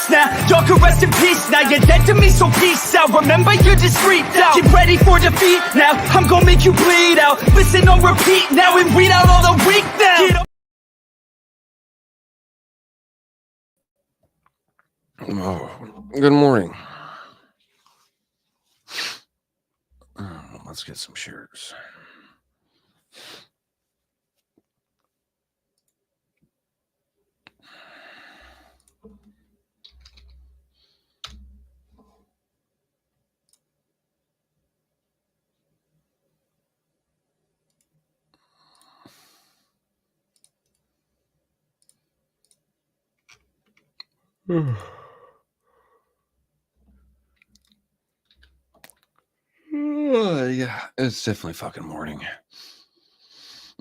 release now. Y'all can rest in peace now. You're dead to me, so peace out. Remember, you're just freaked out. Get ready for defeat now. I'm gonna make you bleed out. Listen on repeat now and weed out all the weak now. Get up. Oh, good morning. Let's get some shirts. Yeah, it's definitely fucking morning.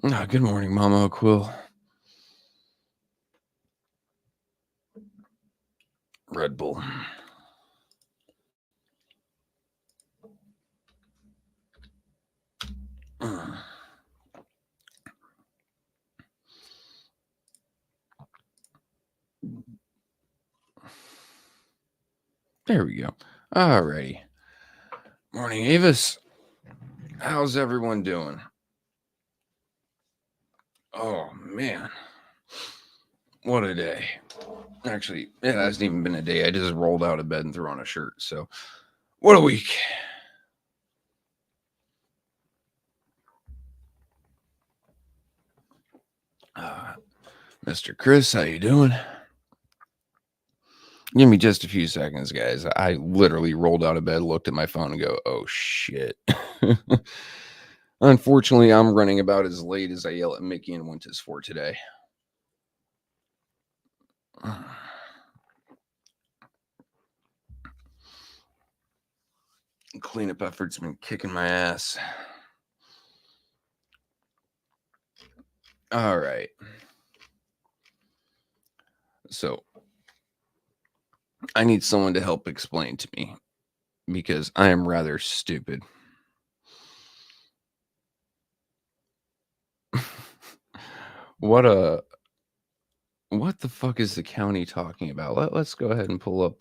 Good morning, Mama Quill. Red Bull. There we go. Alrighty. Morning, Avis. How's everyone doing? Oh, man. What a day. Actually, it hasn't even been a day. I just rolled out of bed and threw on a shirt. So, what a week. Mr. Chris, how you doing? Give me just a few seconds, guys. I literally rolled out of bed, looked at my phone, and go, oh, shit. Unfortunately, I'm running about as late as I yell at Mickey and Winters for today. Cleanup efforts been kicking my ass. All right. So, I need someone to help explain to me because I am rather stupid. What the fuck is the county talking about? Let's go ahead and pull up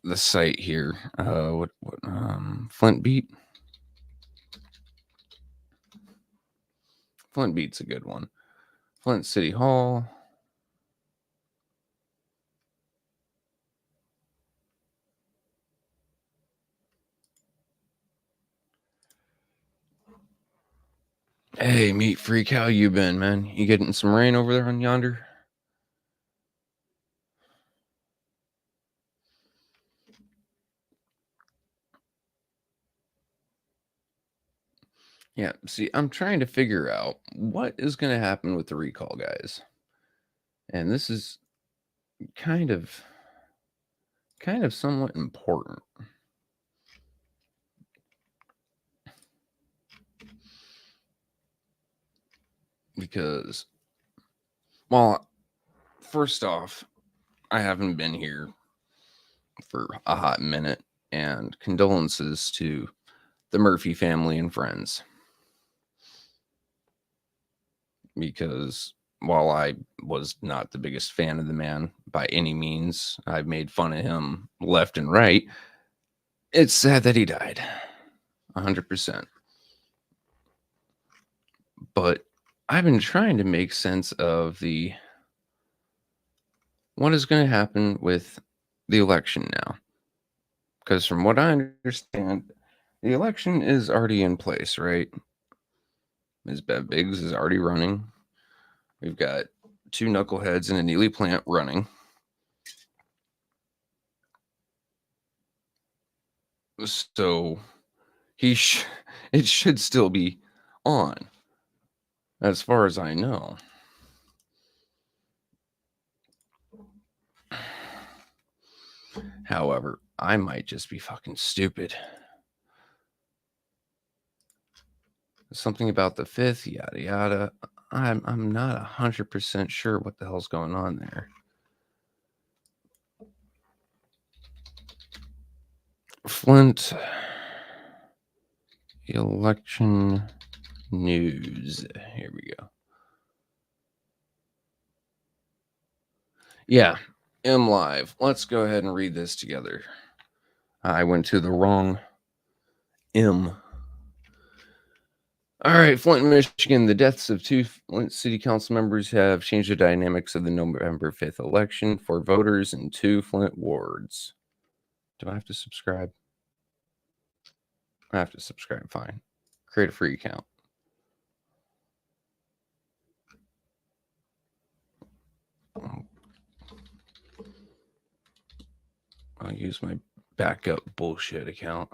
the site here. Flint Beat? Flint Beat's a good one. Flint City Hall. Hey, Meat Freak, how you been, man? You getting some rain over there on yonder? Yeah, see, I'm trying to figure out what is going to happen with the recall, guys. And this is kind of somewhat important. Because, well, first off, I haven't been here for a hot minute, and condolences to the Murphy family and friends. Because while I was not the biggest fan of the man by any means, I've made fun of him left and right. It's sad that he died. 100%. But I've been trying to make sense of what is going to happen with the election now. Because from what I understand, the election is already in place, right? Ms. Bev Biggs is already running. We've got 2 knuckleheads and a Neely Plant running. So it should still be on, as far as I know. However, I might just be fucking stupid. Something about the 5th, yada yada. I'm not 100% sure what the hell's going on there. Flint election news. Here we go. Yeah, M Live. Let's go ahead and read this together. I went to the wrong M. All right, Flint, Michigan. The deaths of 2 Flint City Council members have changed the dynamics of the November 5th election for voters in 2 Flint wards. Do I have to subscribe? I have to subscribe. Fine. Create a free account. I'll use my backup bullshit account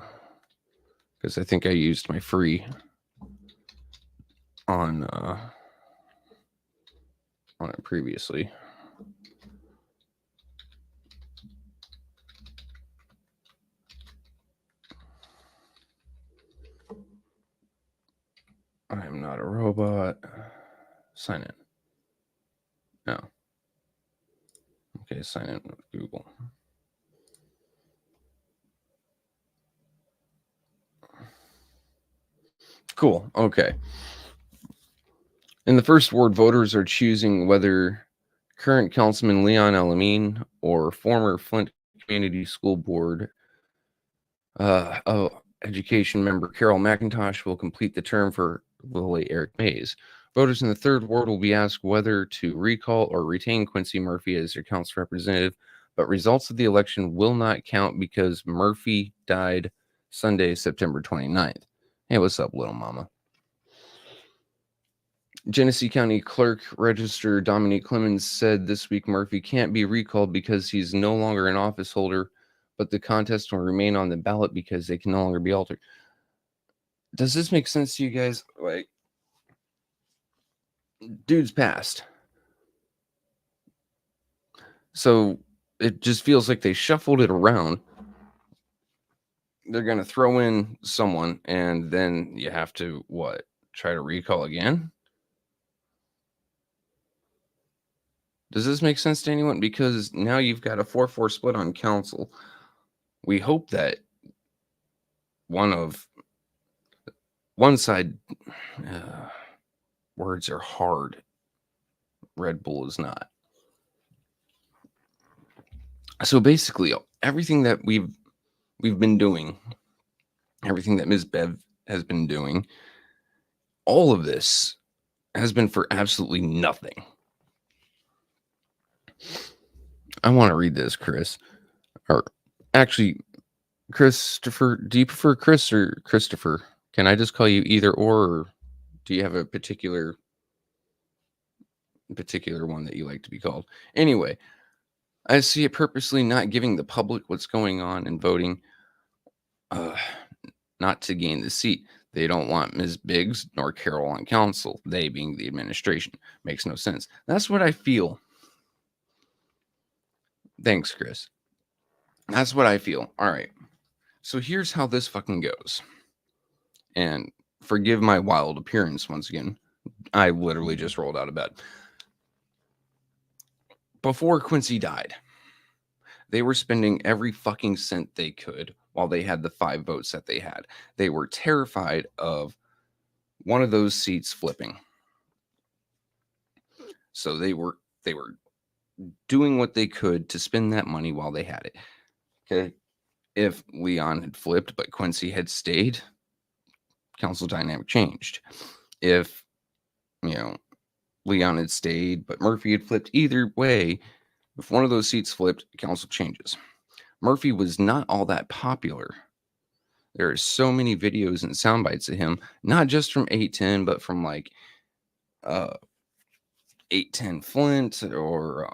because I think I used my free on it previously. I am not a robot. Sign in. No. Okay, sign in with Google. Cool. Okay. In the first ward, voters are choosing whether current Councilman Leon Alameen or former Flint Community School Board Education member Carol McIntosh will complete the term for Lily Eric Mays. Voters in the third ward will be asked whether to recall or retain Quincy Murphy as their council representative, but results of the election will not count because Murphy died Sunday, September 29th. Hey, what's up, little mama? Genesee County Clerk Register Dominique Clemens said this week Murphy can't be recalled because he's no longer an office holder, but the contest will remain on the ballot because they can no longer be altered. Does this make sense to you guys? Like, dude's passed. So it just feels like they shuffled it around. They're going to throw in someone, and then you have to, what, try to recall again? Does this make sense to anyone? Because now you've got a 4-4 split on council. We hope that one side, words are hard. Red Bull is not. So basically, everything that we've been doing, everything that Ms. Bev has been doing, all of this has been for absolutely nothing. I want to read this, Chris. Or actually, Christopher, do you prefer Chris or Christopher? Can I just call you either or do you have a particular one that you like to be called? Anyway, I see it purposely not giving the public what's going on in voting, not to gain the seat. They don't want Ms. Biggs nor Carol on council, they being the administration. Makes no sense. That's what I feel. Thanks, Chris. That's what I feel. All right. So here's how this fucking goes. And forgive my wild appearance once again. I literally just rolled out of bed. Before Quincy died, they were spending every fucking cent they could while they had the 5 votes that they had. They were terrified of one of those seats flipping. So they were doing what they could to spend that money while they had it. Okay. If Leon had flipped, but Quincy had stayed, council dynamic changed. If, Leon had stayed, but Murphy had flipped, either way, if one of those seats flipped, council changes. Murphy was not all that popular. There are so many videos and sound bites of him, not just from 810, but from like 810 Flint or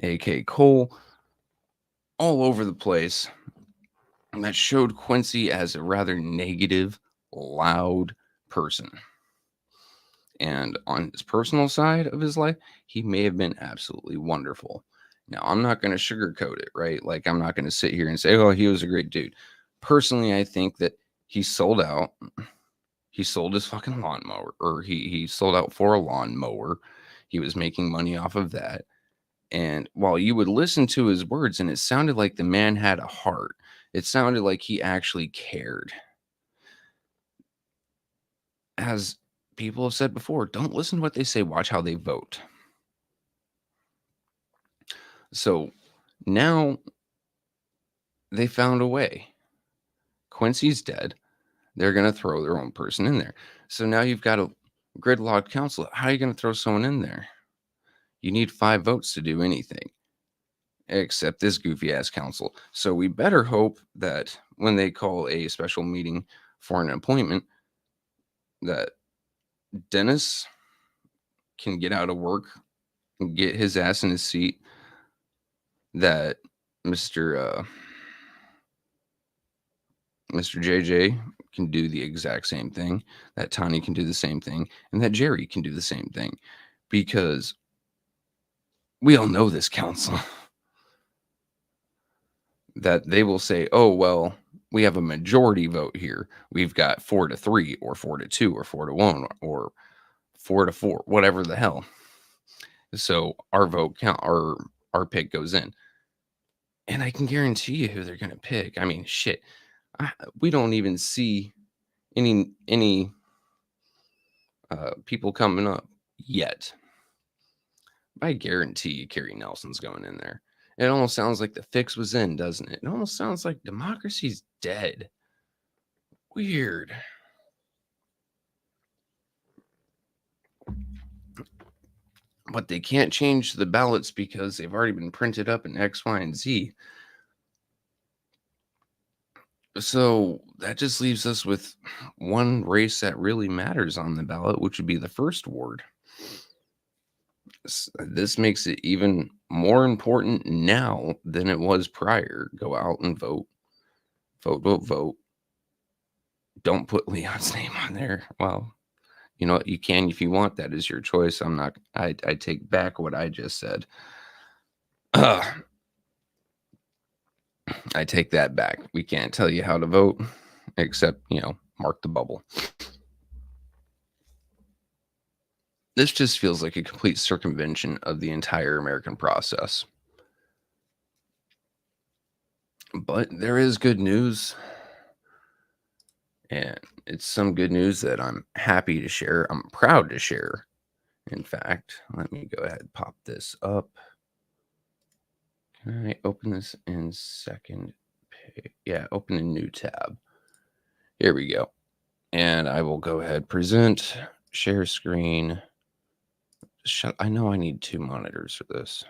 AK Cole, all over the place, that showed Quincy as a rather negative, loud person. And on his personal side of his life, he may have been absolutely wonderful. Now, I'm not going to sugarcoat it, right? Like, I'm not going to sit here and say, oh, he was a great dude. Personally, I think that he sold out. He sold his fucking lawnmower, or he sold out for a lawnmower. He was making money off of that. And while you would listen to his words and it sounded like the man had a heart, it sounded like he actually cared. As people have said before, don't listen to what they say, watch how they vote. So now they found a way. Quincy's dead. They're going to throw their own person in there. So now you've got a gridlocked council. How are you going to throw someone in there? You need 5 votes to do anything, except this goofy ass council. So we better hope that when they call a special meeting for an appointment, that Dennis can get out of work and get his ass in his seat, that Mr. JJ can do the exact same thing, that Tanya can do the same thing, and that Jerry can do the same thing, because we all know this council. That they will say, oh, well, we have a majority vote here. We've got 4-3 or 4-2 or 4-1 or 4-4, whatever the hell. So our vote count, our pick goes in. And I can guarantee you who they're going to pick. I mean, shit. We don't even see any people coming up yet. I guarantee you Kerry Nelson's going in there. It almost sounds like the fix was in, doesn't it? It almost sounds like democracy's dead. Weird. But they can't change the ballots because they've already been printed up in X, Y, and Z. So that just leaves us with one race that really matters on the ballot, which would be the first ward. This makes it even more important now than it was prior. Go out and vote. Vote, vote, vote. Don't put Leon's name on there. Well, you know what? You can if you want. That is your choice. I take back what I just said. I take that back. We can't tell you how to vote, except, mark the bubble. This just feels like a complete circumvention of the entire American process. But there is good news. And it's some good news that I'm happy to share. I'm proud to share. In fact, let me go ahead and pop this up. Can I open this in second page? Yeah, open a new tab. Here we go. And I will go ahead, present, share screen. I know I need 2 monitors for this.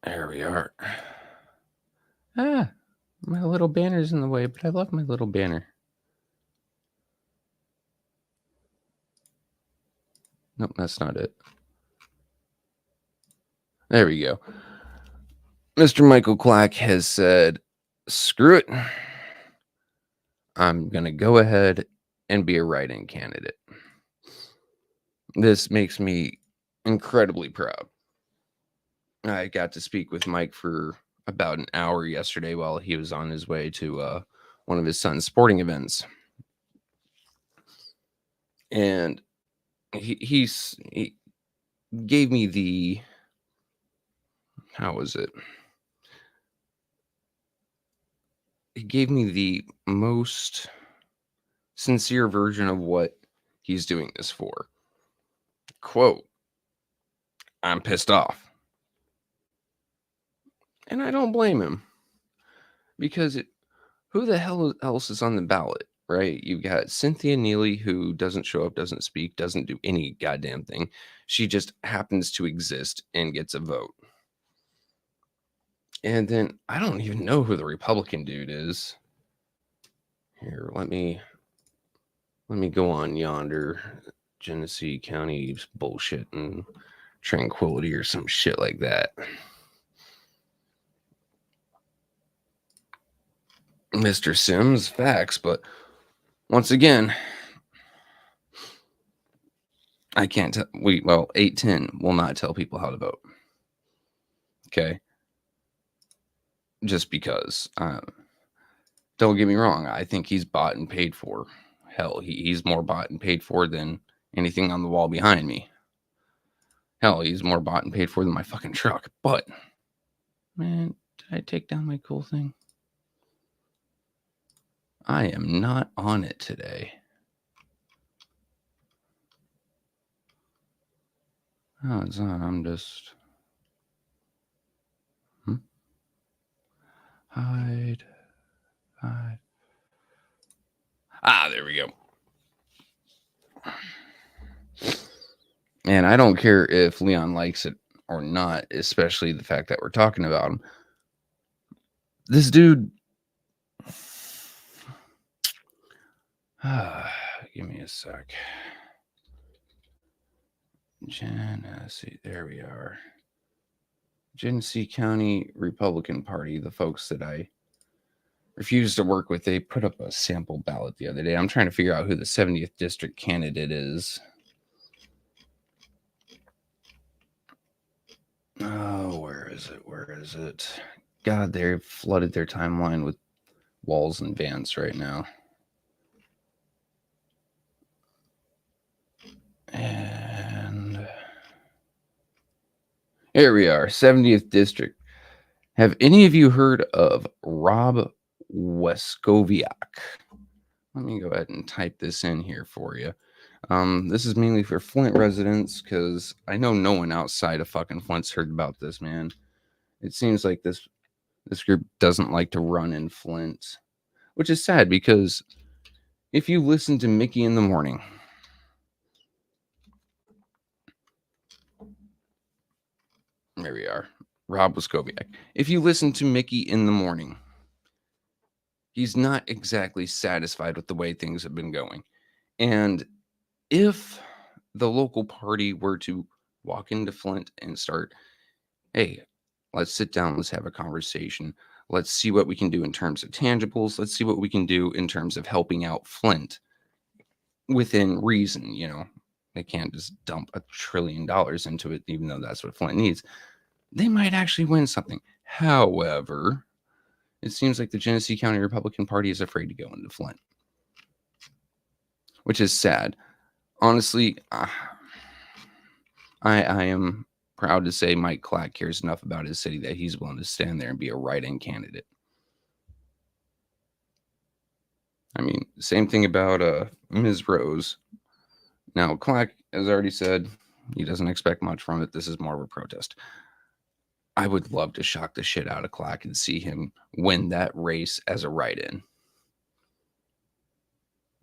There we are. My little banner's in the way, but I love my little banner. Nope, that's not it. There we go. Mr. Michael Clack has said, screw it. I'm going to go ahead and be a write-in candidate. This makes me incredibly proud. I got to speak with Mike for about an hour yesterday while he was on his way to one of his son's sporting events. And he gave me the, how was it? He gave me the most sincere version of what he's doing this for. Quote, I'm pissed off. And I don't blame him. Because who the hell else is on the ballot, right? You've got Cynthia Neely, who doesn't show up, doesn't speak, doesn't do any goddamn thing. She just happens to exist and gets a vote. And then I don't even know who the Republican dude is. Here, let me go on yonder. Genesee County bullshit and tranquility or some shit like that. Mr. Sims, facts, but once again, I can't tell. 810 will not tell people how to vote. Okay. Just because. Don't get me wrong. I think he's bought and paid for. Hell, he's more bought and paid for than anything on the wall behind me. Hell, he's more bought and paid for than my fucking truck. But, man, did I take down my cool thing? I am not on it today. Oh, it's not. I'm just... Hide. Ah, there we go. And I don't care if Leon likes it or not, especially the fact that we're talking about him. This dude... Give me a sec. Genesee, there we are. Genesee County Republican Party, the folks that I refuse to work with, they put up a sample ballot the other day. I'm trying to figure out who the 70th district candidate is. Oh, where is it? Where is it? God, they've flooded their timeline with Walls and Vance right now. And here we are, 70th district. Have any of you heard of Rob Weskowiak? Let me go ahead and type this in here for you. This is mainly for Flint residents because I know no one outside of fucking Flint's heard about this, man. It seems like this group doesn't like to run in Flint, which is sad because if you listen to Mickey in the Morning, there we are, Rob Weskowiak. If you listen to Mickey in the Morning, he's not exactly satisfied with the way things have been going. And if the local party were to walk into Flint and start, hey, let's sit down, let's have a conversation, let's see what we can do in terms of tangibles, let's see what we can do in terms of helping out Flint within reason, you know, they can't just dump $1 trillion into it, even though that's what Flint needs. They might actually win something. However, it seems like the Genesee County Republican Party is afraid to go into Flint, which is sad. Honestly, I am proud to say Mike Clack cares enough about his city that he's willing to stand there and be a write-in candidate. I mean, same thing about Ms. Rose. Now, Clack has already said he doesn't expect much from it. This is more of a protest. I would love to shock the shit out of Clack and see him win that race as a write-in.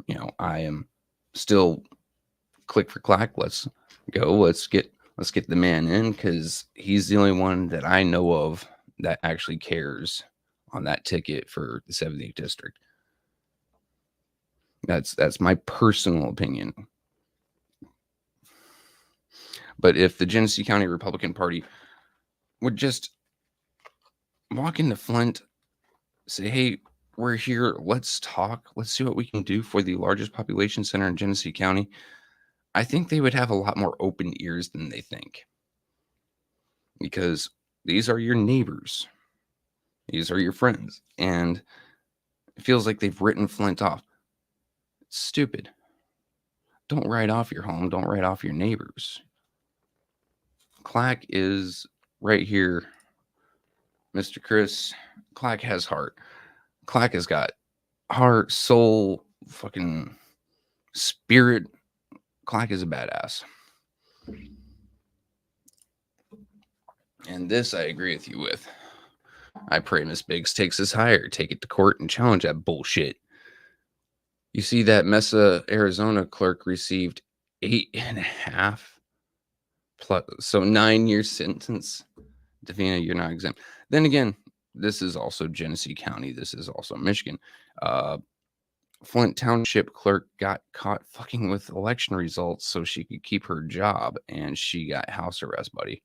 You know, I am still click for Clack. Let's go. Let's get the man in because he's the only one that I know of that actually cares on that ticket for the 70th district. That's my personal opinion. But if the Genesee County Republican Party would just walk into Flint, say, hey, we're here, let's talk, let's see what we can do for the largest population center in Genesee County, I think they would have a lot more open ears than they think. Because these are your neighbors. These are your friends. And it feels like they've written Flint off. It's stupid. Don't write off your home. Don't write off your neighbors. Clack is right here. Mr. Chris, Clack has heart. Clack has got heart, soul, fucking spirit. Clack is a badass. And this I agree with you with. I pray Miss Biggs takes this higher. Take it to court and challenge that bullshit. You see that Mesa, Arizona clerk received 8.5 plus, so 9-year sentence. Davina, you're not exempt. Then again, this is also Genesee County. This is also Michigan. Flint Township clerk got caught fucking with election results so she could keep her job, and she got house arrest, buddy.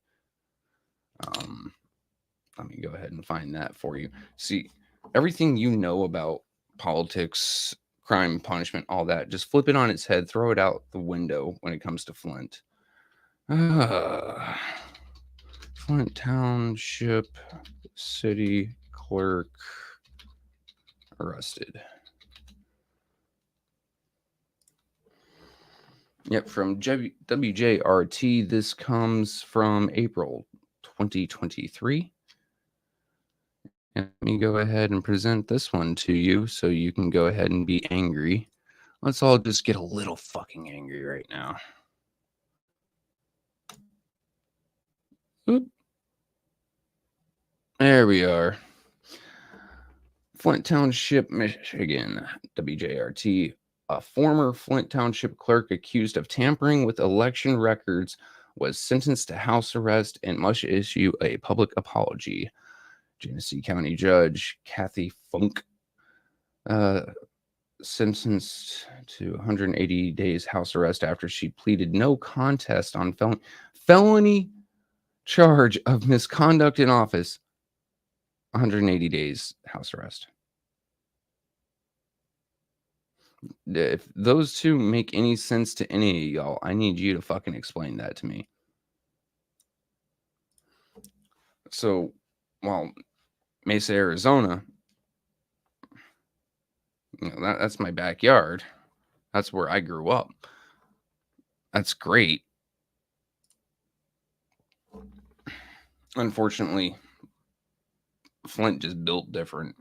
Let me go ahead and find that for you. See, everything you know about politics, crime, punishment, all that, just flip it on its head, throw it out the window when it comes to Flint. Flint Township City Clerk arrested. Yep, from WJRT. This comes from April 2023. And let me go ahead and present this one to you so you can go ahead and be angry. Let's all just get a little fucking angry right now. There we are. Flint Township, Michigan, WJRT. A former Flint Township clerk accused of tampering with election records was sentenced to house arrest and must issue a public apology. Genesee County Judge Kathy Funk sentenced to 180 days house arrest after she pleaded no contest on felony charge of misconduct in office. 180 days house arrest. If those two make any sense to any of y'all, I need you to fucking explain that to me. So, while Mesa, Arizona, that's my backyard. That's where I grew up. That's great. Unfortunately, Flint just built different.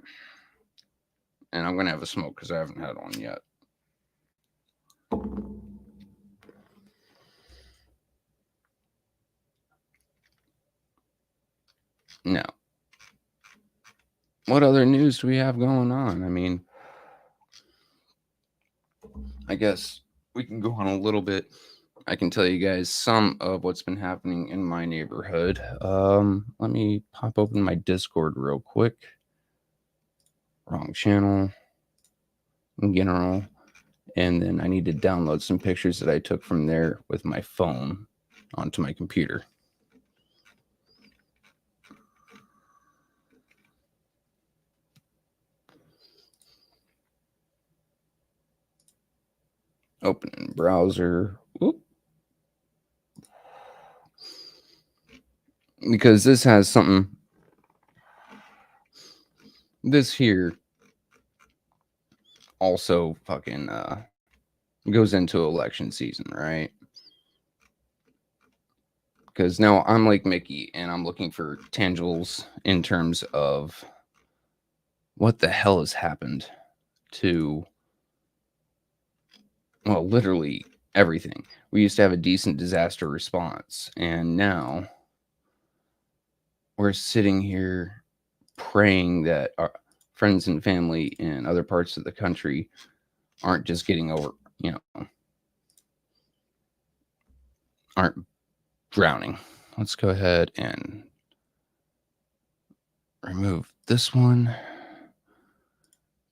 And I'm going to have a smoke because I haven't had one yet. Now, what other news do we have going on? I mean, I guess we can go on a little bit. I can tell you guys some of what's been happening in my neighborhood. Let me pop open my Discord real quick. Wrong channel. General. And then I need to download some pictures that I took from there with my phone onto my computer. Open browser. Whoop. Because this has something. This here also fucking goes into election season, right? Because now I'm like Mickey and I'm looking for tangibles in terms of what the hell has happened to, well, literally everything. We used to have a decent disaster response, and now we're sitting here praying that our friends and family in other parts of the country aren't just getting over, aren't drowning. Let's go ahead and remove this one.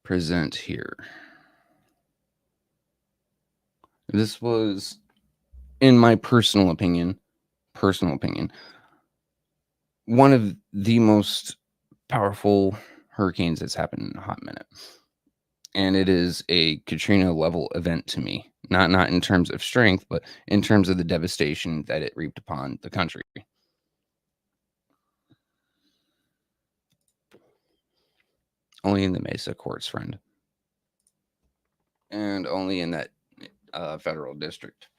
Present here. This was, in my personal opinion, one of the most powerful hurricanes that's happened in a hot minute. And it is a Katrina level event to me. Not in terms of strength, but in terms of the devastation that it reaped upon the country. Only in the Mesa courts, friend. And only in that federal district.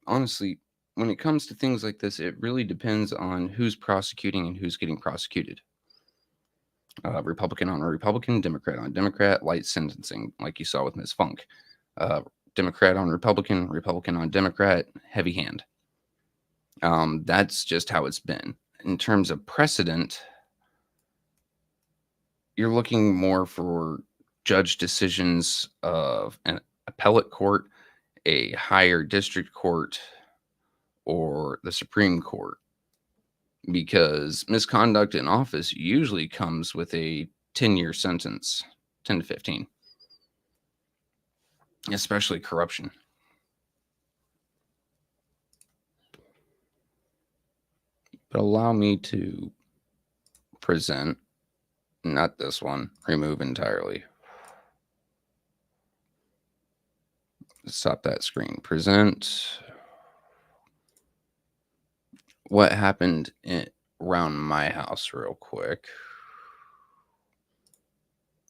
Honestly, when it comes to things like this, it really depends on who's prosecuting and who's getting prosecuted. Republican on Republican, Democrat on Democrat, light sentencing, like you saw with Ms. Funk. Democrat on Republican, Republican on Democrat, heavy hand. That's just how it's been. In terms of precedent, you're looking more for judge decisions of an appellate court, a higher district court, or the Supreme Court. Because misconduct in office usually comes with a 10-year sentence, 10 to 15. Especially corruption. But allow me to present, not this one, remove entirely. Stop that screen. Present. What happened around my house real quick.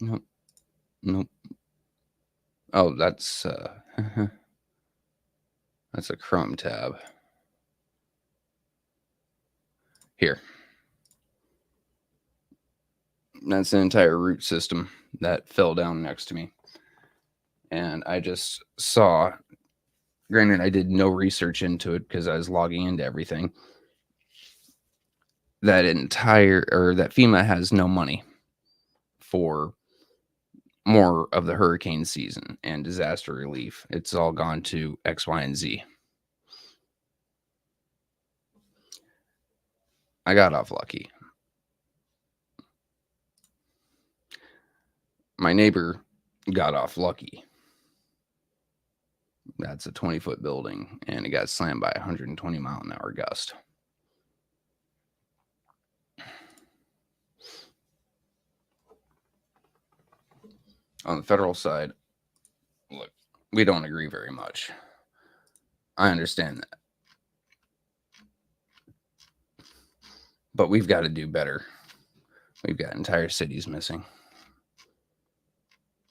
Nope. Oh, that's that's a Chrome tab. Here. That's the entire root system that fell down next to me. And I just saw, granted, I did no research into it because I was logging into everything. that FEMA has no money for more of the hurricane season and disaster relief. It's all gone to X, Y, and Z. I got off lucky. My neighbor got off lucky. That's a 20-foot building, and it got slammed by a 120-mile-an-hour gust. On the federal side, look, we don't agree very much. I understand that. But we've got to do better. We've got entire cities missing.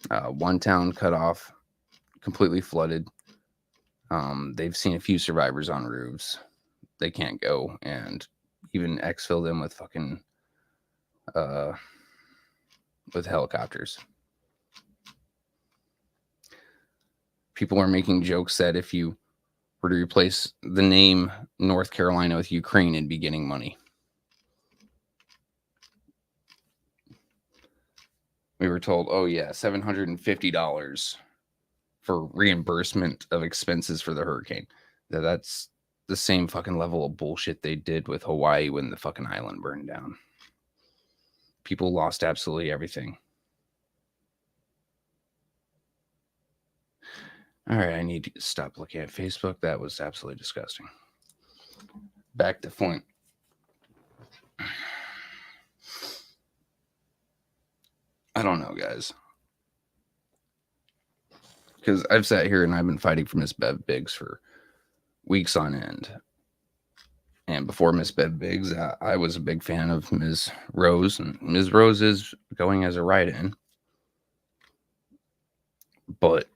One town cut off, completely flooded. They've seen a few survivors on roofs. They can't go, and even exfil them with fucking with helicopters. People are making jokes that if you were to replace the name North Carolina with Ukraine, it'd be getting money. We were told, oh yeah, $750 for reimbursement of expenses for the hurricane. That's the same fucking level of bullshit they did with Hawaii when the fucking island burned down. People lost absolutely everything. All right, I need to stop looking at Facebook. That was absolutely disgusting. Back to point. I don't know, guys. Because I've sat here and I've been fighting for Miss Bev Biggs for weeks on end. And before Miss Bev Biggs, I was a big fan of Ms. Rose. And Ms. Rose is going as a write-in. But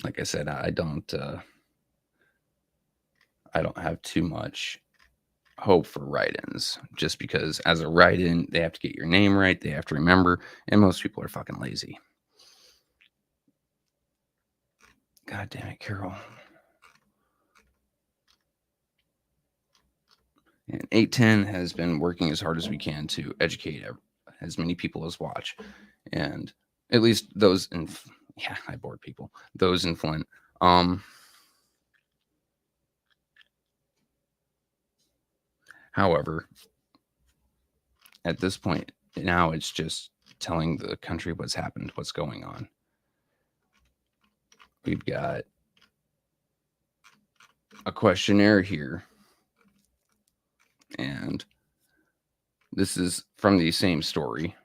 like I said, I don't have too much hope for write-ins, just because as a write-in, they have to get your name right, they have to remember, and most people are fucking lazy. God damn it, Carol. And 810 has been working as hard as we can to educate as many people as watch, and at least those in I bored people. Those in Flint. However, at this point now, it's just telling the country what's happened, what's going on. We've got a questionnaire here, and this is from the same story.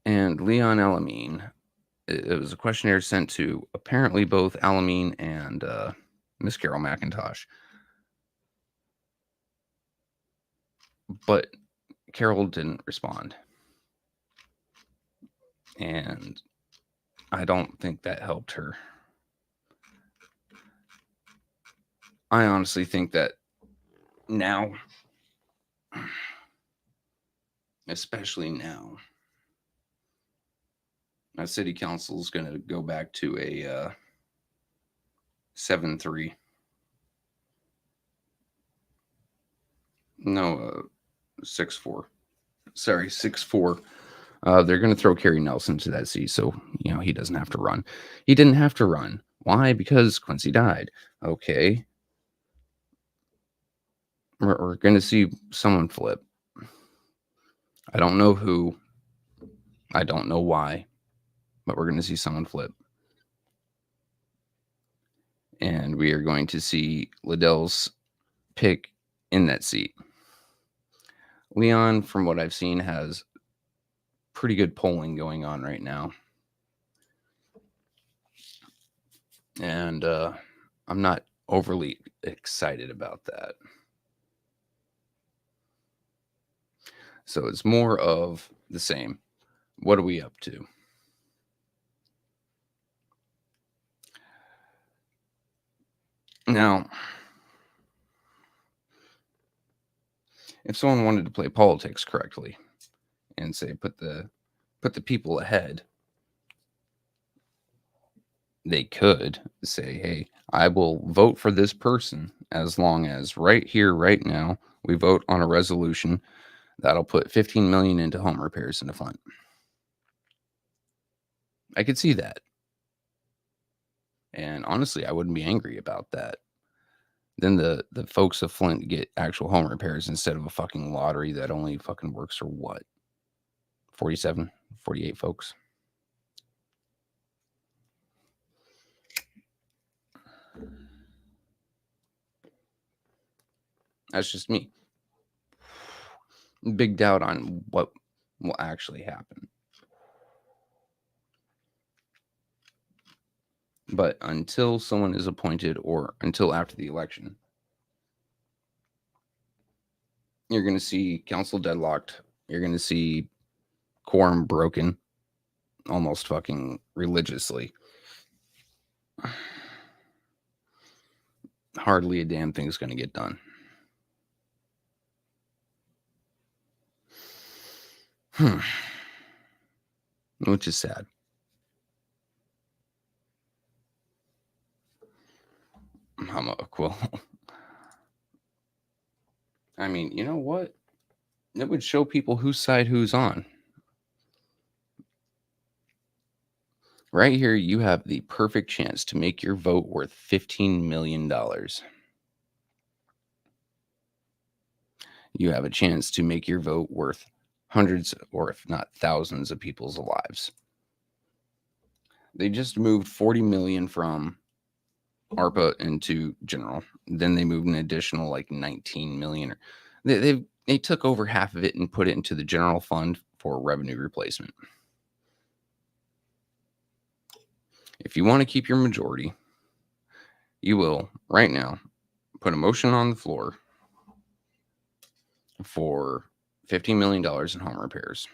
And Leon Alamine, it was a questionnaire sent to apparently both Alamine and Miss Carol McIntosh. But Carol didn't respond. And I don't think that helped her. I honestly think that now, especially now, my city council is going to go back to a 7-3. No, 6-4. Sorry, 6-4. They're going to throw Kerry Nelson to that seat, so he doesn't have to run. He didn't have to run. Why? Because Quincy died. Okay. We're going to see someone flip. I don't know who. I don't know why. But we're going to see someone flip. And we are going to see Liddell's pick in that seat. Leon, from what I've seen, has pretty good polling going on right now. And I'm not overly excited about that. So it's more of the same. What are we up to? Now, if someone wanted to play politics correctly and say put the people ahead, they could say, hey, I will vote for this person as long as right here, right now, we vote on a resolution that'll put 15 million into home repairs in the fund. I could see that. And honestly, I wouldn't be angry about that. Then the folks of Flint get actual home repairs instead of a fucking lottery that only fucking works for what? 47, 48 folks. That's just me. Big doubt on what will actually happen. But until someone is appointed or until after the election, you're going to see council deadlocked. You're going to see quorum broken almost fucking religiously. Hardly a damn thing's going to get done. Which is sad. Well, I mean, you know what? It would show people whose side who's on. Right here, you have the perfect chance to make your vote worth $15 million. You have a chance to make your vote worth hundreds, or if not thousands, of people's lives. They just moved 40 million from ARPA into general. Then they moved an additional like 19 million. They took over half of it and put it into the general fund for revenue replacement. If you want to keep your majority, you will right now put a motion on the floor for $15 million in home repairs.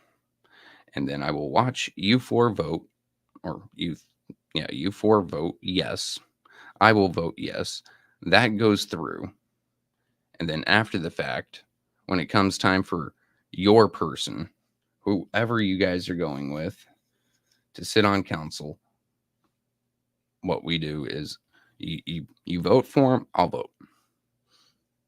And then I will watch you four vote, or you four vote yes. I will vote yes. That goes through. And then after the fact, when it comes time for your person, whoever you guys are going with, to sit on council, what we do is you vote for him, I'll vote.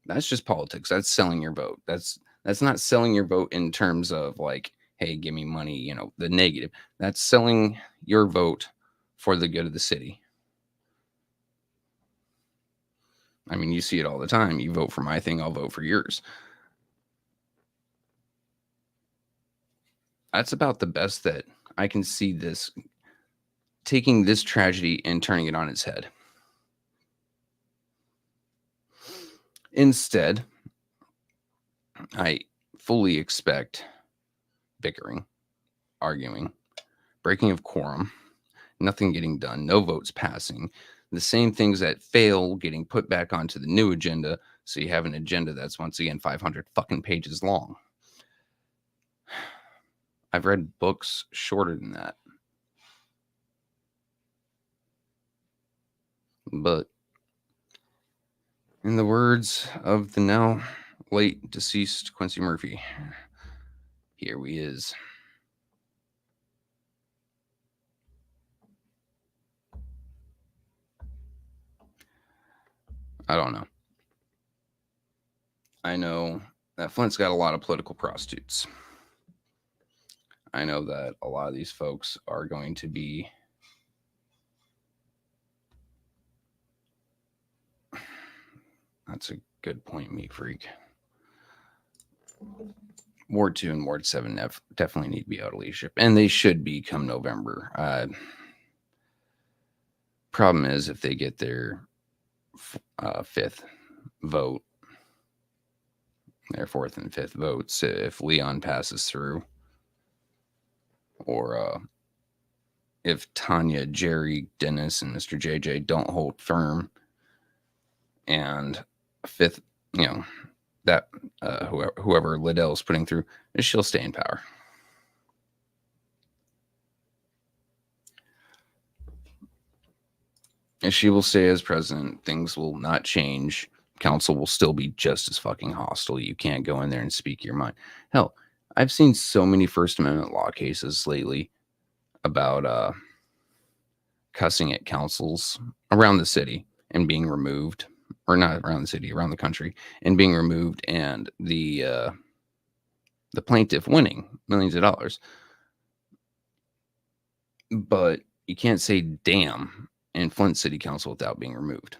That's just politics. That's selling your vote. That's not selling your vote in terms of like, hey, give me money, the negative. That's selling your vote for the good of the city. I mean, you see it all the time. You vote for my thing, I'll vote for yours. That's about the best that I can see this, taking this tragedy and turning it on its head. Instead, I fully expect bickering, arguing, breaking of quorum, nothing getting done, no votes passing, the same things that fail getting put back onto the new agenda. So you have an agenda that's once again 500 fucking pages long. I've read books shorter than that. But in the words of the now late deceased Quincy Murphy, here we is. I don't know. I know that Flint's got a lot of political prostitutes. I know that a lot of these folks are going to be that's a good point, meat freak. Ward 2 and Ward 7 definitely need to be out of leadership, and they should be come November. Problem is, if they get their fifth vote, their fourth and fifth votes, if Leon passes through, or if Tanya, Jerry, Dennis, and Mr. JJ don't hold firm, and fifth, that whoever Liddell's putting through, she'll stay in power. And she will stay as president. Things will not change. Council will still be just as fucking hostile. You can't go in there and speak your mind. Hell, I've seen so many First Amendment law cases lately about cussing at councils around the city and being removed, or not around the city, around the country, and being removed, and the plaintiff winning millions of dollars. But you can't say damn in Flint City Council without being removed.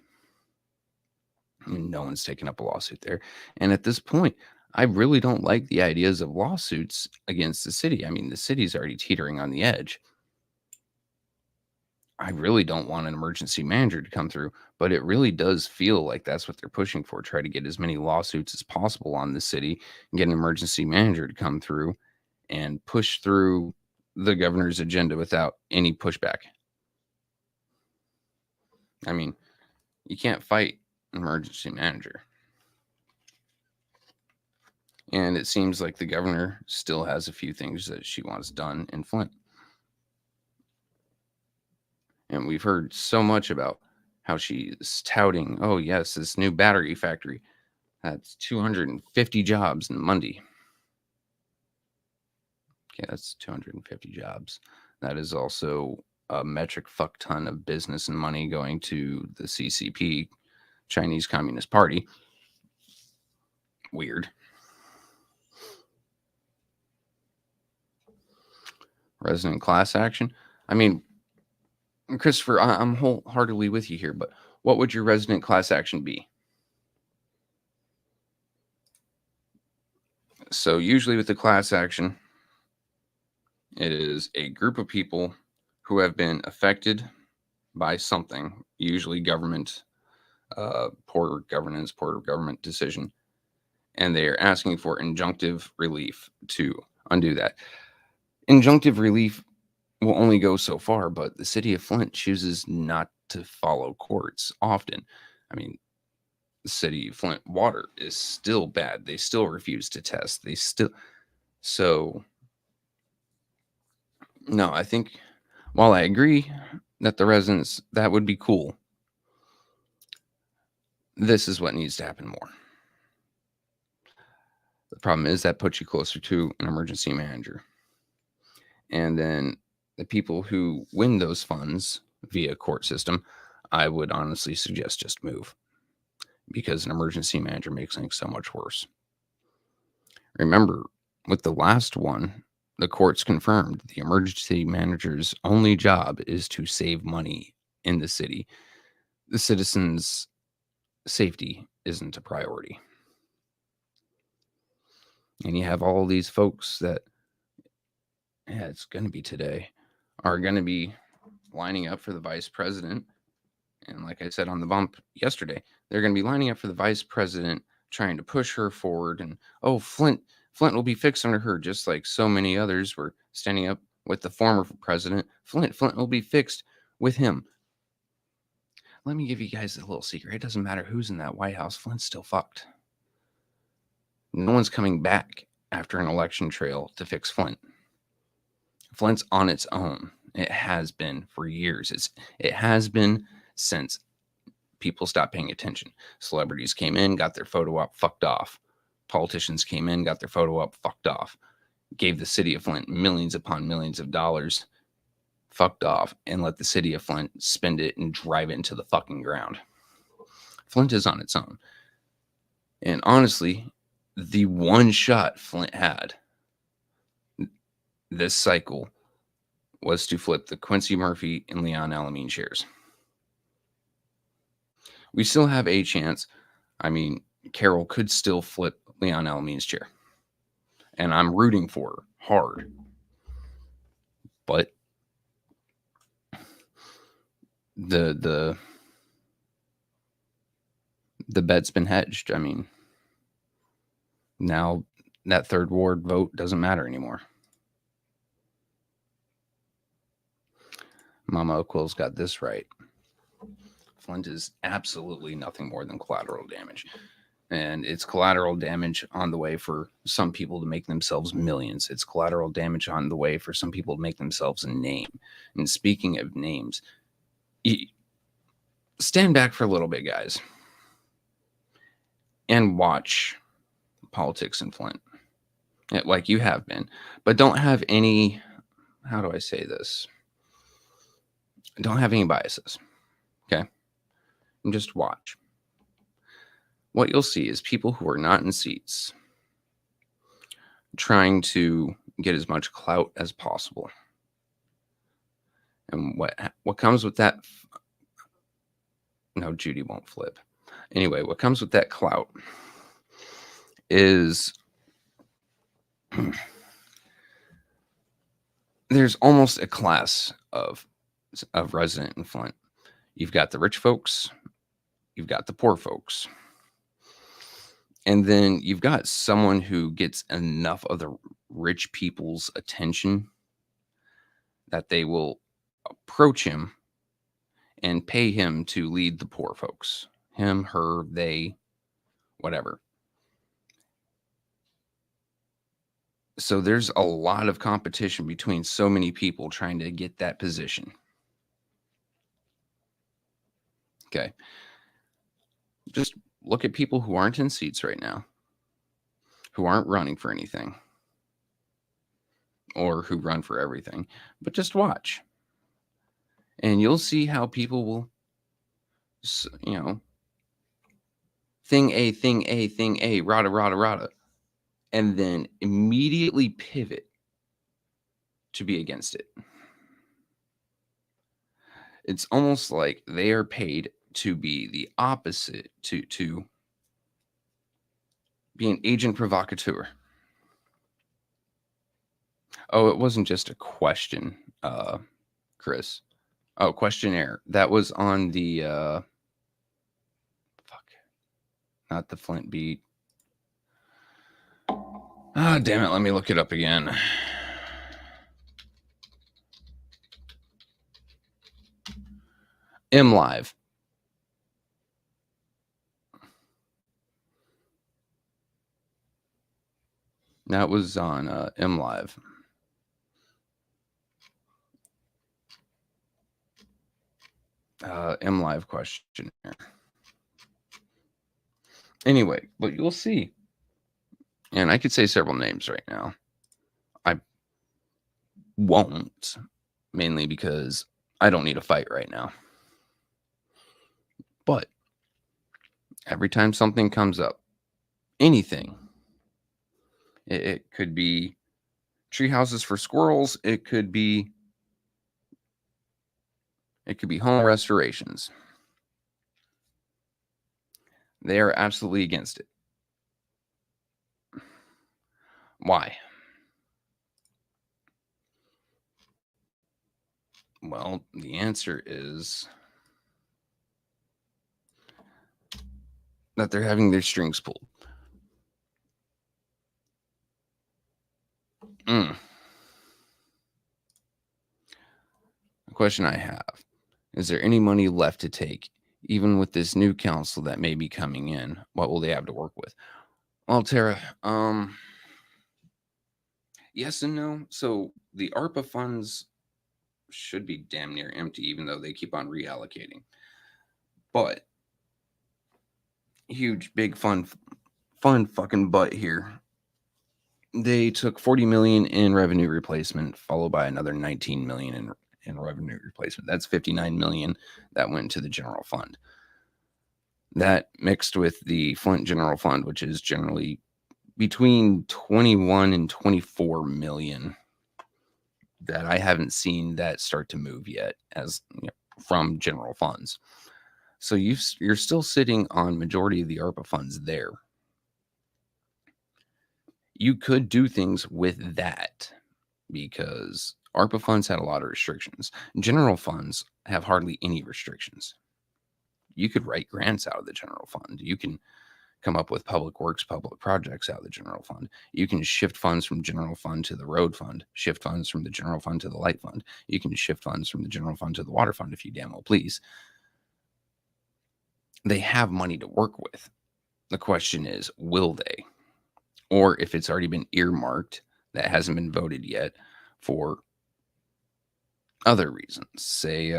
And no one's taken up a lawsuit there. And at this point, I really don't like the ideas of lawsuits against the city. I mean, the city's already teetering on the edge. I really don't want an emergency manager to come through, but it really does feel like that's what they're pushing for. Try to get as many lawsuits as possible on the city and get an emergency manager to come through and push through the governor's agenda without any pushback. I mean, you can't fight an emergency manager. And it seems like the governor still has a few things that she wants done in Flint. And we've heard so much about how she's touting, oh, yes, this new battery factory. That's 250 jobs in Monday. Okay, that's 250 jobs. That is also a metric fuck ton of business and money going to the CCP, Chinese Communist Party. Weird. Resident class action. I mean, Christopher, I'm wholeheartedly with you here, but what would your resident class action be? So usually with the class action, it is a group of people who have been affected by something, usually government, poor governance, poor government decision, and they are asking for injunctive relief to undo that. Injunctive relief will only go so far, but the city of Flint chooses not to follow courts often. I mean, the city of Flint water is still bad. They still refuse to test. So no, I think while I agree that the residents, that would be cool, this is what needs to happen more. The problem is that puts you closer to an emergency manager. And then the people who win those funds via court system, I would honestly suggest just move, because an emergency manager makes things so much worse. Remember, with the last one, the courts confirmed the emergency manager's only job is to save money in the city. The citizens' safety isn't a priority. And you have all these folks that, yeah, it's going to be today, are going to be lining up for the vice president. And like I said on the bump yesterday, they're going to be lining up for the vice president, trying to push her forward. And, oh, Flint will be fixed under her, just like so many others were standing up with the former president. Flint will be fixed with him. Let me give you guys a little secret. It doesn't matter who's in that White House. Flint's still fucked. No one's coming back after an election trail to fix Flint. Flint's on its own. It has been for years. It has been since people stopped paying attention. Celebrities came in, got their photo op, fucked off. Politicians came in, got their photo op, fucked off. Gave the city of Flint millions upon millions of dollars, fucked off, and let the city of Flint spend it and drive it into the fucking ground. Flint is on its own. And honestly, the one shot Flint had this cycle was to flip the Quincy Murphy and Leon Alamine shares. We still have a chance. I mean, Carol could still flip Leon Alamine's chair. And I'm rooting for her hard. But the bet's been hedged. I mean, now that third ward vote doesn't matter anymore. Mama O'Quill's got this right. Flint is absolutely nothing more than collateral damage. And it's collateral damage on the way for some people to make themselves millions. It's collateral damage on the way for some people to make themselves a name. And speaking of names, stand back for a little bit, guys, and watch politics in Flint, like you have been. But don't have any, how do I say this? don't have any biases. Okay. And just watch. What you'll see is people who are not in seats trying to get as much clout as possible. And what comes with that? No, Judy won't flip. Anyway, what comes with that clout is there's almost a class of resident in Flint. You've got the rich folks, you've got the poor folks, and then you've got someone who gets enough of the rich people's attention that they will approach him and pay him to lead the poor folks. Him, her, they, whatever. So there's a lot of competition between so many people trying to get that position. Okay. Just look at people who aren't in seats right now, who aren't running for anything, or who run for everything, but just watch. And you'll see how people will, thing A, rada, and then immediately pivot to be against it. It's almost like they are paid to be the opposite, to be an agent provocateur. Oh, it wasn't just a question, Chris. Oh, questionnaire. That was on the not the Flint Beat. Ah, damn it. Let me look it up again. MLive. That was on MLive. MLive questionnaire. Anyway, but you'll see. And I could say several names right now. I won't, mainly because I don't need a fight right now. But every time something comes up, anything, it could be tree houses for squirrels, it could be home restorations. They are absolutely against it. Why? Well, the answer is that they're having their strings pulled. The question I have, is there any money left to take, even with this new council that may be coming in? What will they have to work with? Well, Tara, yes and no. So the ARPA funds should be damn near empty, even though they keep on reallocating. But huge, big, fun fucking butt here. They took 40 million in revenue replacement, followed by another 19 million in revenue replacement. That's 59 million that went to the general fund. That mixed with the Flint general fund, which is generally between 21 and 24 million, that I haven't seen that start to move yet as from general funds. So you're still sitting on majority of the ARPA funds there. You could do things with that because ARPA funds had a lot of restrictions. General funds have hardly any restrictions. You could write grants out of the general fund. You can come up with public works, public projects out of the general fund. You can shift funds from general fund to the road fund, shift funds from the general fund to the light fund. You can shift funds from the general fund to the water fund if you damn well please. They have money to work with. The question is, will they? Or if it's already been earmarked, that hasn't been voted yet for other reasons, say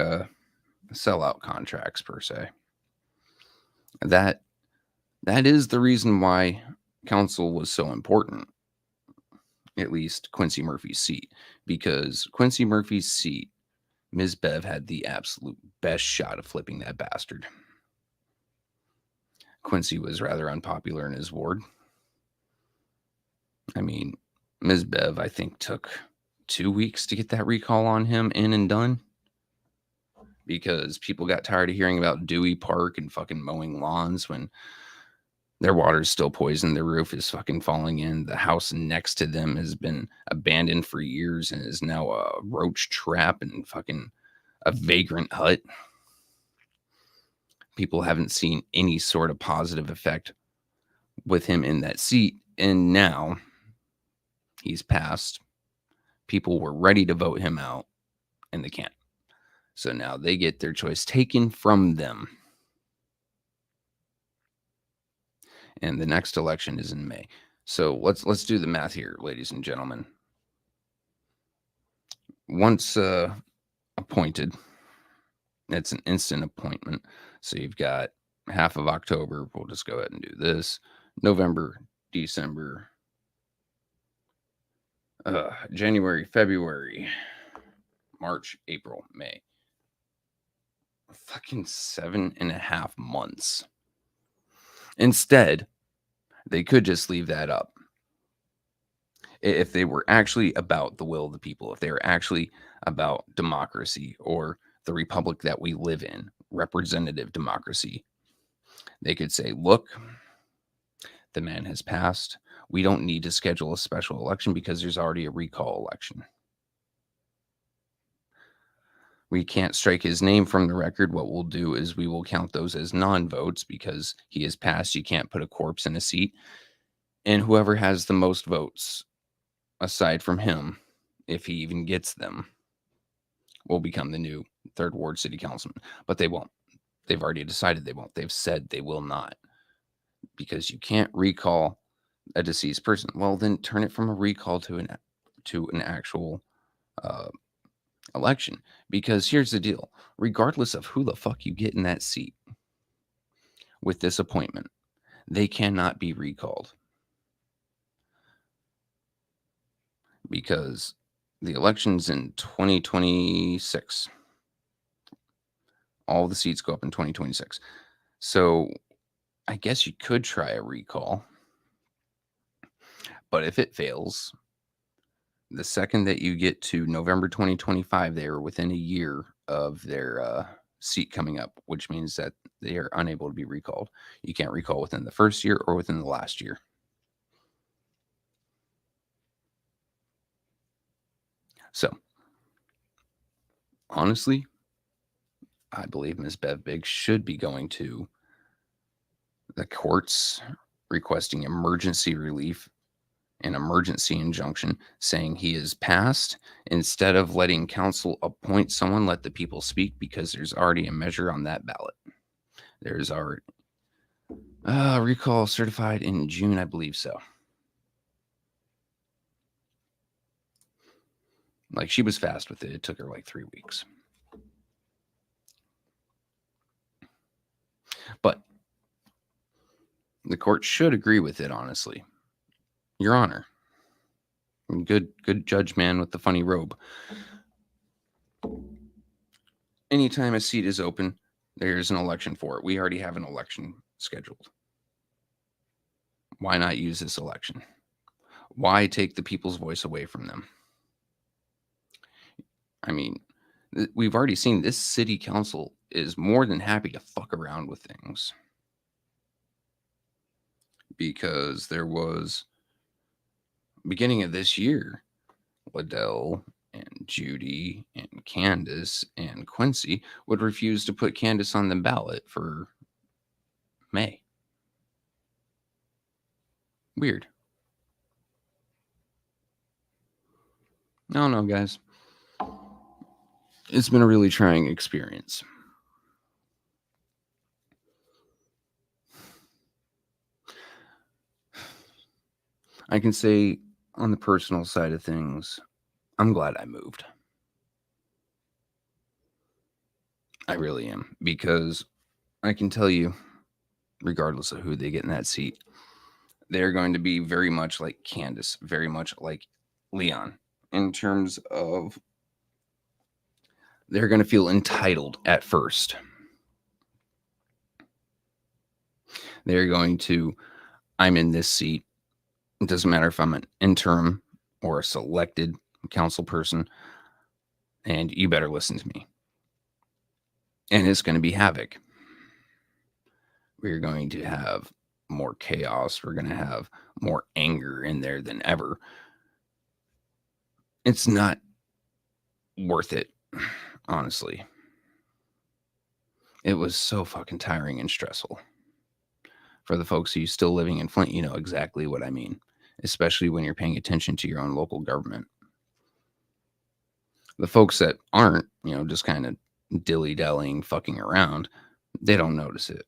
sellout contracts per se. That is the reason why council was so important, at least Quincy Murphy's seat, because Quincy Murphy's seat Ms. Bev had the absolute best shot of flipping that bastard. Quincy was rather unpopular in his ward. I mean, Ms. Bev, I think, took 2 weeks to get that recall on him in and done because people got tired of hearing about Dewey Park and fucking mowing lawns when their water's still poisoned. Their roof is fucking falling in. The house next to them has been abandoned for years and is now a roach trap and fucking a vagrant hut. People haven't seen any sort of positive effect with him in that seat. And now he's passed. People were ready to vote him out and they can't. So now they get their choice taken from them. And the next election is in May. So let's do the math here, ladies and gentlemen. Once appointed, it's an instant appointment. So you've got half of October. We'll just go ahead and do this. November, December, January, February, March, April, May. Fucking 7.5 months. Instead, they could just leave that up. If they were actually about the will of the people, if they were actually about democracy or the republic that we live in, representative democracy, they could say, look, the man has passed. We don't need to schedule a special election because there's already a recall election. We can't strike his name from the record. What we'll do is we will count those as non-votes because he has passed. You can't put a corpse in a seat. And whoever has the most votes, aside from him, if he even gets them, will become the new 3rd Ward City Councilman. But they won't. They've already decided they won't. They've said they will not. Because you can't recall a deceased person. Well, then turn it from a recall to an actual election. Because here's the deal. Regardless of who the fuck you get in that seat with this appointment, they cannot be recalled. Because the election's in 2026. All the seats go up in 2026. So I guess you could try a recall. But if it fails, the second that you get to November 2025, they are within a year of their seat coming up, which means that they are unable to be recalled. You can't recall within the first year or within the last year. So, honestly, I believe Ms. Bev Biggs should be going to the courts requesting emergency relief, an emergency injunction saying he is passed. Instead of letting council appoint someone, let the people speak, because there's already a measure on that ballot. There's already recall certified in June, I believe so. Like, she was fast with it. It took her like 3 weeks. But the court should agree with it, honestly. Your Honor. Good judge man with the funny robe. Anytime a seat is open, there's an election for it. We already have an election scheduled. Why not use this election? Why take the people's voice away from them? I mean, we've already seen this city council is more than happy to fuck around with things. Because there was, beginning of this year, Liddell and Judy and Candace and Quincy would refuse to put Candace on the ballot for May. Weird. I don't know, guys. It's been a really trying experience. I can say, on the personal side of things, I'm glad I moved. I really am. Because I can tell you, regardless of who they get in that seat, they're going to be very much like Candace, very much like Leon, in terms of they're going to feel entitled at first. They're going to, I'm in this seat. It doesn't matter if I'm an interim or a selected council person, and you better listen to me. And it's going to be havoc. We're going to have more chaos. We're going to have more anger in there than ever. It's not worth it, honestly. It was so fucking tiring and stressful. For the folks who are still living in Flint, you know exactly what I mean, especially when you're paying attention to your own local government. The folks that aren't, you know, just kind of dilly-dallying, fucking around, they don't notice it.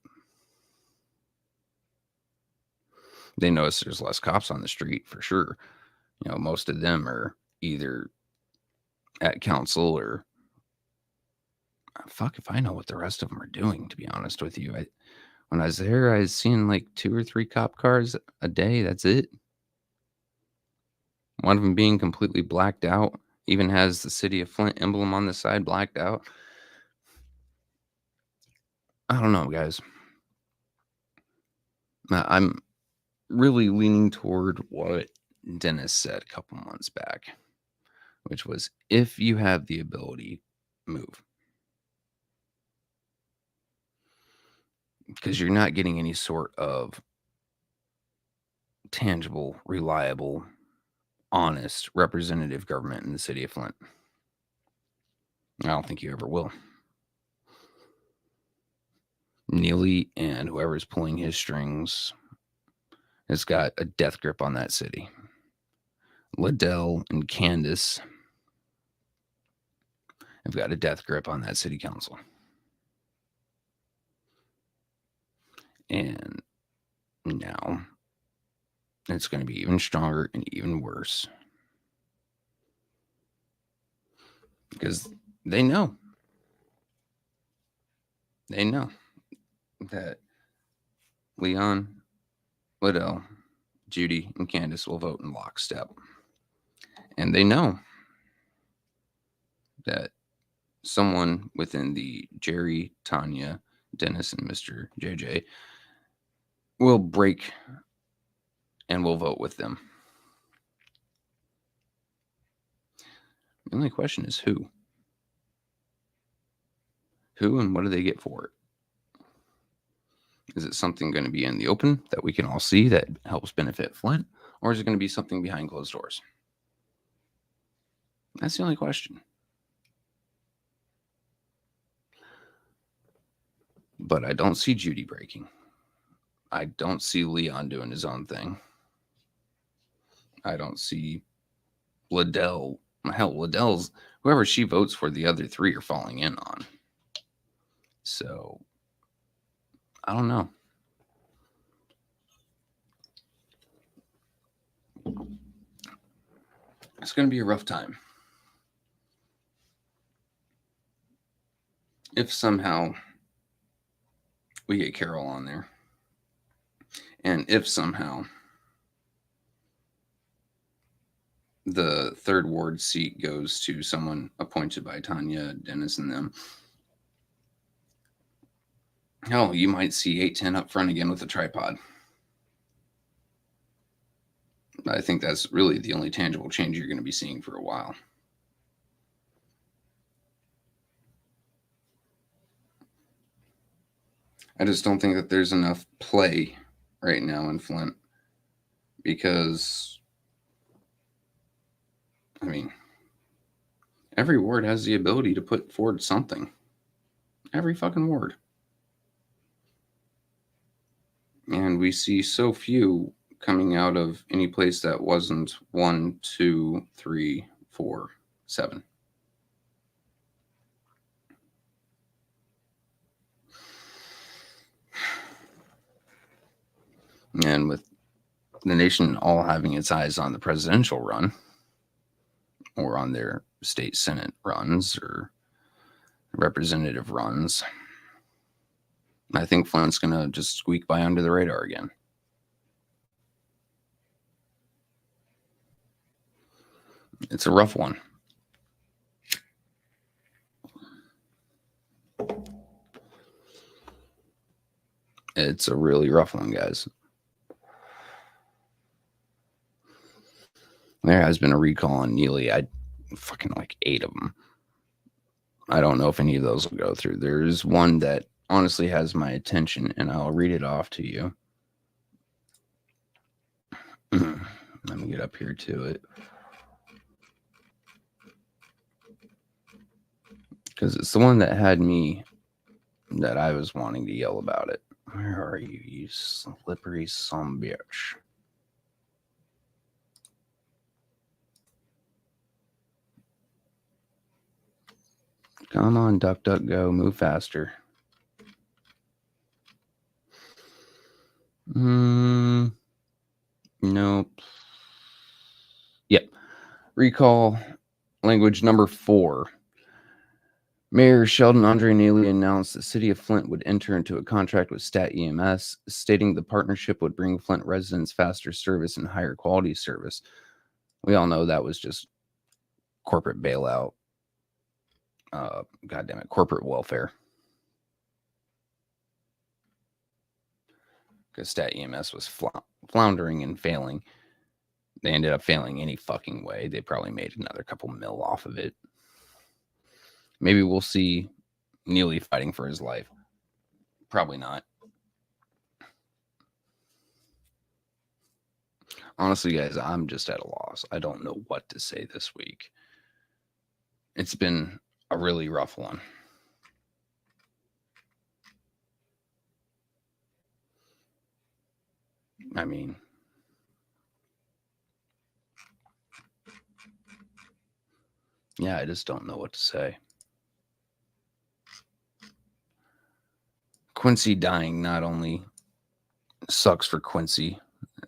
They notice there's less cops on the street for sure. You know, most of them are either at council or fuck if I know what the rest of them are doing, to be honest with you. When I was there, I was seeing like 2 or 3 cop cars a day. That's it. One of them being completely blacked out, even has the City of Flint emblem on the side blacked out. I don't know, guys. I'm really leaning toward what Dennis said a couple months back, which was if you have the ability, move. Because you're not getting any sort of tangible, reliable, honest representative government in the city of Flint. I don't think you ever will. Neely and whoever's pulling his strings has got a death grip on that city. Liddell and Candace have got a death grip on that city council. And now it's going to be even stronger and even worse. Because they know. They know that Leon, Liddell, Judy, and Candace will vote in lockstep. And they know that someone within the Jerry, Tanya, Dennis, and Mr. JJ will break and will vote with them. The only question is who? Who and what do they get for it? Is it something going to be in the open that we can all see that helps benefit Flint? Or is it going to be something behind closed doors? That's the only question. But I don't see Judy breaking. I don't see Leon doing his own thing. I don't see Liddell. Hell, Liddell's, whoever she votes for, the other 3 are falling in on. So, I don't know. It's going to be a rough time. If somehow we get Carol on there, and if somehow the 3rd ward seat goes to someone appointed by Tanya, Dennis, and them, hell, you might see 810 up front again with a tripod. I think that's really the only tangible change you're going to be seeing for a while. I just don't think that there's enough play right now in Flint because, I mean, every ward has the ability to put forward something. Every fucking ward. And we see so few coming out of any place that wasn't 1, 2, 3, 4, 7. And with the nation all having its eyes on the presidential run or on their state senate runs or representative runs, I think Flint's going to just squeak by under the radar again. It's a rough one. It's a really rough one, guys. There has been a recall on Neely. I fucking like 8 of them. I don't know if any of those will go through. There's one that honestly has my attention, and I'll read it off to you. Let me get up here to it. Because it's the one that had me, that I was wanting to yell about it. Where are you, you slippery son of a bitch? Come on, duck, duck, go. Move faster. Nope. Yep. Recall language number 4. Mayor Sheldon Andre Neely announced the city of Flint would enter into a contract with Stat EMS, stating the partnership would bring Flint residents faster service and higher quality service. We all know that was just corporate bailout. God damn it, corporate welfare. Because Stat EMS was floundering and failing. They ended up failing any fucking way. They probably made another couple mil off of it. Maybe we'll see Neely fighting for his life. Probably not. Honestly, guys, I'm just at a loss. I don't know what to say this week. It's been a really rough one. I mean, yeah, I just don't know what to say. Quincy dying not only sucks for Quincy,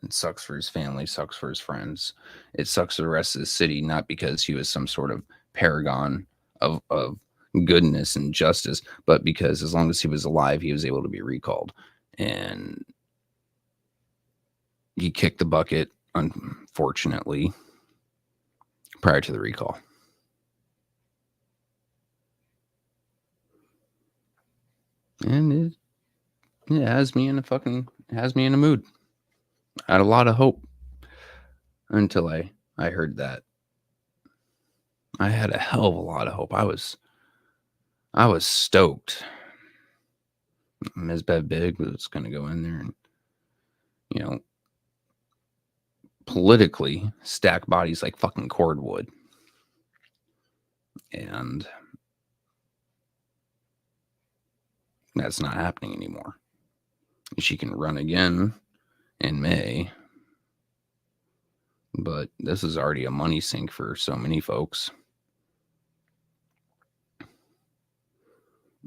it sucks for his family, sucks for his friends. It sucks for the rest of the city, not because he was some sort of paragon of goodness and justice, but because as long as he was alive, he was able to be recalled. And he kicked the bucket, unfortunately, prior to the recall. And it has me in a mood. I had a lot of hope until I heard that. I had a hell of a lot of hope. I was stoked. Ms. Bev Big was going to go in there and, politically stack bodies like fucking cordwood. And that's not happening anymore. She can run again in May. But this is already a money sink for so many folks.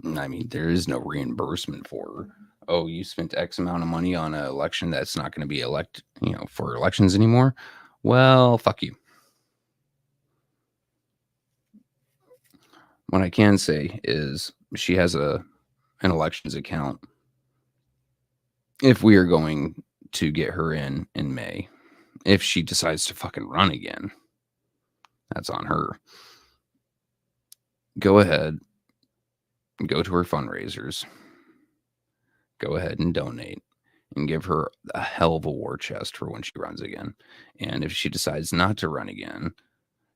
I mean, there is no reimbursement for her. Oh, you spent X amount of money on an election that's not going to be for elections anymore. Well, fuck you. What I can say is she has an elections account. If we are going to get her in May, if she decides to fucking run again, that's on her. Go ahead. Go to her fundraisers. Go ahead and donate and give her a hell of a war chest for when she runs again. And if she decides not to run again,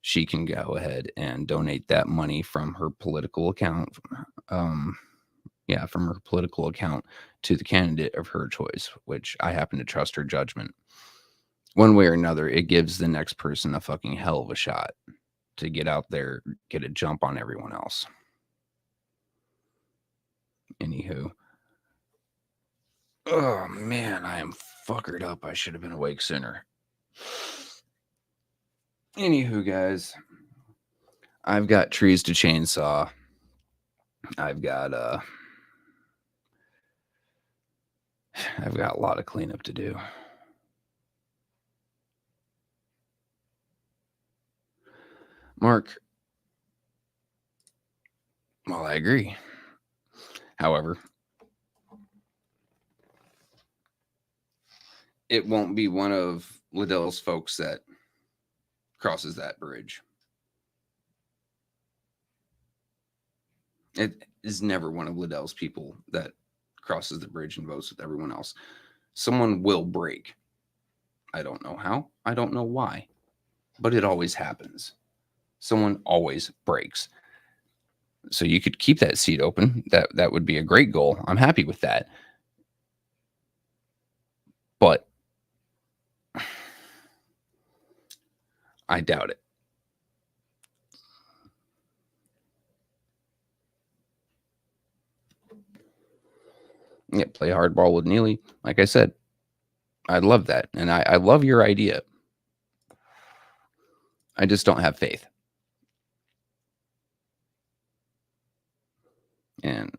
she can go ahead and donate that money from her political account. From her political account to the candidate of her choice, which I happen to trust her judgment. One way or another, it gives the next person a fucking hell of a shot to get out there, get a jump on everyone else. Anywho. Oh, man, I am fuckered up. I should have been awake sooner. Anywho, guys, I've got trees to chainsaw. I've got a lot of cleanup to do. Mark, well, I agree. However, it won't be one of Liddell's folks that crosses that bridge. It is never one of Liddell's people that crosses the bridge and votes with everyone else. Someone will break. I don't know how. I don't know why. But it always happens. Someone always breaks. So you could keep that seat open. That would be a great goal. I'm happy with that. But I doubt it. Yeah, play hardball with Neely. Like I said, I love that. And I love your idea. I just don't have faith. And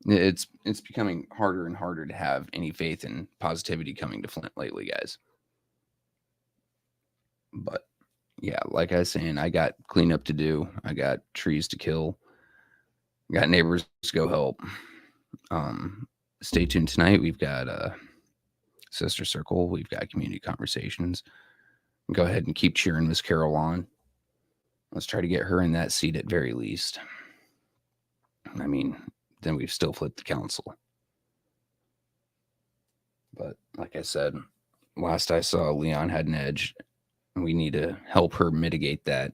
it's becoming harder and harder to have any faith in positivity coming to Flint lately, guys. But yeah, like I was saying, I got cleanup to do. I got trees to kill. Got neighbors to go help. Stay tuned tonight. We've got Sister Circle. We've got community conversations. Go ahead and keep cheering Miss Carol on. Let's try to get her in that seat at very least. I mean, then we've still flipped the council. But like I said, last I saw, Leon had an edge. We need to help her mitigate that.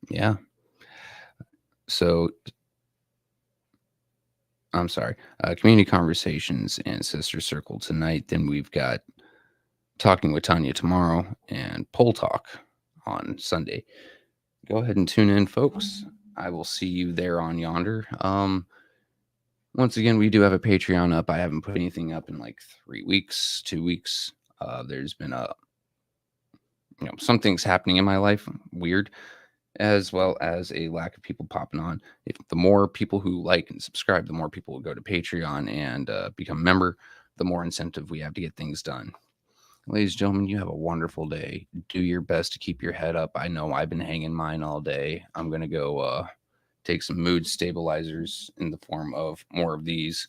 Yeah. So I'm sorry. Community conversations and Sister Circle tonight. Then we've got Talking with Tanya tomorrow and Poll Talk on Sunday. Go ahead and tune in, folks. I will see you there on yonder. Once again, we do have a Patreon up. I haven't put anything up in like 3 weeks, 2 weeks. There's been some things happening in my life, weird, as well as a lack of people popping on. If the more people who like and subscribe, the more people will go to Patreon and become a member, the more incentive we have to get things done. Ladies and gentlemen, you have a wonderful day. Do your best to keep your head up. I know I've been hanging mine all day. I'm going to go take some mood stabilizers in the form of more of these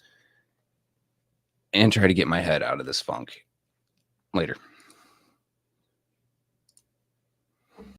and try to get my head out of this funk. Later.